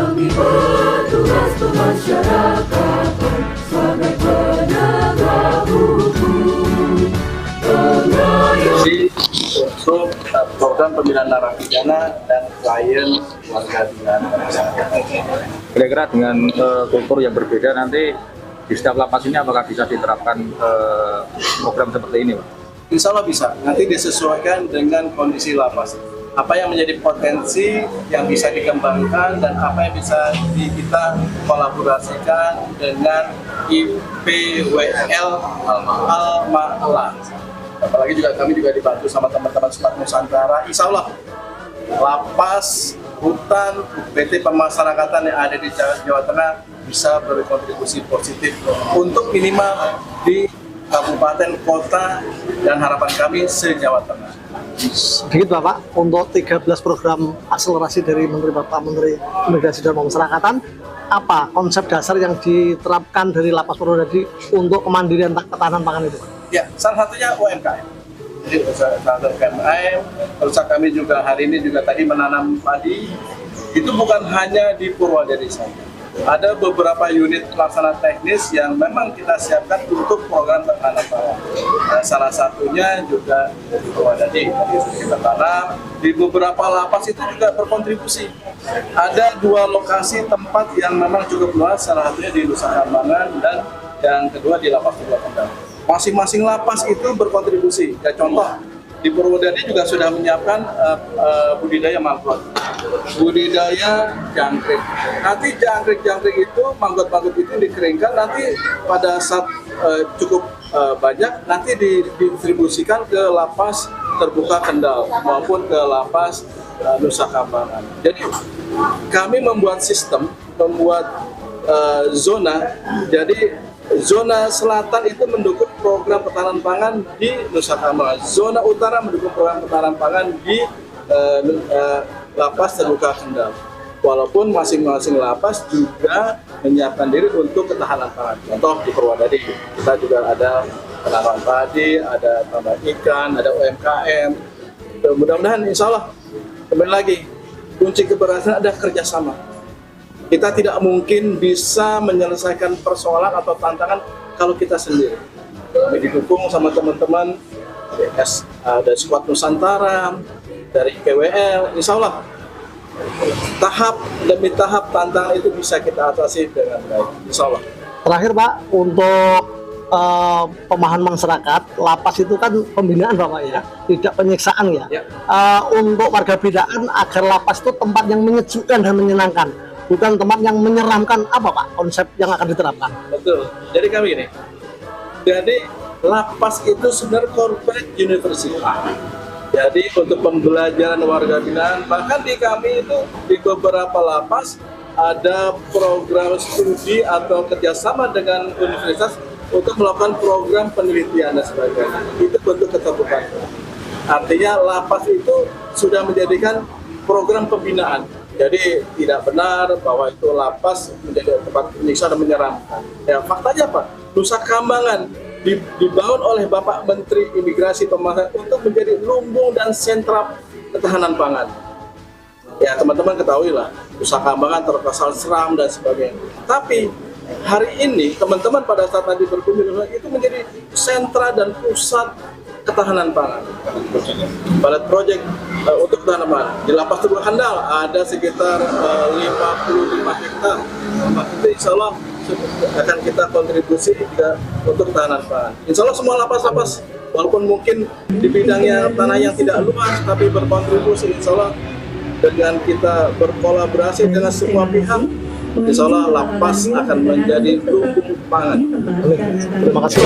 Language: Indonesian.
kami petugas pemasyarakatan sebagai penegak hukum, untuk program pembinaan narapidana dan klien warga binaan masyarakat. Kira-kira dengan kultur yang berbeda nanti di setiap lapas ini apakah bisa diterapkan program seperti ini, Pak? Insya Allah bisa. Nanti disesuaikan dengan kondisi lapas. Apa yang menjadi potensi yang bisa dikembangkan dan apa yang bisa kita kolaborasikan dengan IPWL Al-Ma'la. Apalagi juga kami juga dibantu sama teman-teman Squad Nusantara. Insya Allah lapas, hutan, PT Pemasyarakatan yang ada di Jawa Tengah bisa berkontribusi positif untuk minimal di kabupaten, kota, dan harapan kami se-Jawa Tengah. Sedikit Bapak, untuk 13 program akselerasi dari Bapak Menteri Imigrasi dan Pemasyarakatan, apa konsep dasar yang diterapkan dari Lapas Purwodadi untuk kemandirian ketahanan pangan itu? Ya, salah satunya UMKM. Jadi salah satu UMKM, terus kami juga hari ini juga tadi menanam padi. Itu bukan hanya di Purwodadi saja. Ada beberapa unit pelaksana teknis yang memang kita siapkan untuk program ketahanan pangan. Salah satunya juga di Purwodadi. Tadi kita tanam. Di beberapa lapas itu juga berkontribusi. Ada 2 lokasi tempat yang memang cukup luas, salah satunya di Nusa Kambangan dan yang kedua di Lapas Tugua Kendal. Masing-masing lapas itu berkontribusi. Ya contoh, di Purwodadi juga sudah menyiapkan budidaya manggut, budidaya jangkrik. Nanti jangkrik itu, manggut-manggut itu dikeringkan, nanti pada saat cukup banyak, nanti didistribusikan ke lapas terbuka Kendal maupun ke lapas Nusa Kambangan. Jadi kami membuat sistem, membuat zona, jadi zona selatan itu mendukung program ketahanan pangan di Nusa Kambangan. Zona utara mendukung program ketahanan pangan di lapas terbuka Kendal. Walaupun masing-masing lapas juga menyiapkan diri untuk ketahanan pangan. Contoh di Purwodadi, kita juga ada penanaman padi, ada tambak ikan, ada UMKM. Mudah-mudahan insya Allah, kembali lagi, kunci keberhasilan ada kerjasama. Kita tidak mungkin bisa menyelesaikan persoalan atau tantangan kalau kita sendiri. Kami didukung sama teman-teman dari Squad Nusantara, dari PWL, insya Allah tahap demi tahap tantangan itu bisa kita atasi dengan baik, insya Allah. Terakhir Pak, untuk pemahaman masyarakat, lapas itu kan pembinaan Bapak ya, tidak penyiksaan ya. Untuk warga binaan agar lapas itu tempat yang menyejukkan dan menyenangkan, bukan tempat yang menyeramkan, apa Pak konsep yang akan diterapkan? Betul, jadi kami ini, jadi lapas itu sebenarnya corporate university. Jadi untuk pembelajaran warga binaan, bahkan di kami itu di beberapa lapas ada program studi atau kerjasama dengan universitas untuk melakukan program penelitian dan sebagainya. Itu bentuk keterbukaan. Artinya lapas itu sudah menjadikan program pembinaan. Jadi tidak benar bahwa itu lapas menjadi tempat menyiksa dan menyeramkan. Ya faktanya apa? Nusa Kambangan dibangun oleh Bapak Menteri Imigrasi Pemasyarakatan untuk menjadi lumbung dan sentra ketahanan pangan. Ya teman-teman ketahuilah, Nusa Kambangan terkesan seram dan sebagainya. Tapi hari ini teman-teman pada saat nanti berkunjung itu menjadi sentra dan pusat ketahanan pangan. Pilot project untuk ketahanan pangan di Lapas Tugua Kendal ada sekitar 55 hektar. Itu insya Allah akan kita kontribusi juga untuk ketahanan pangan. Insya Allah semua lapas-lapas, walaupun mungkin di bidangnya tanah yang tidak luas, tapi berkontribusi insya Allah dengan kita berkolaborasi dengan semua pihak, insya Allah lapas akan menjadi lumbung pangan. Terima kasih.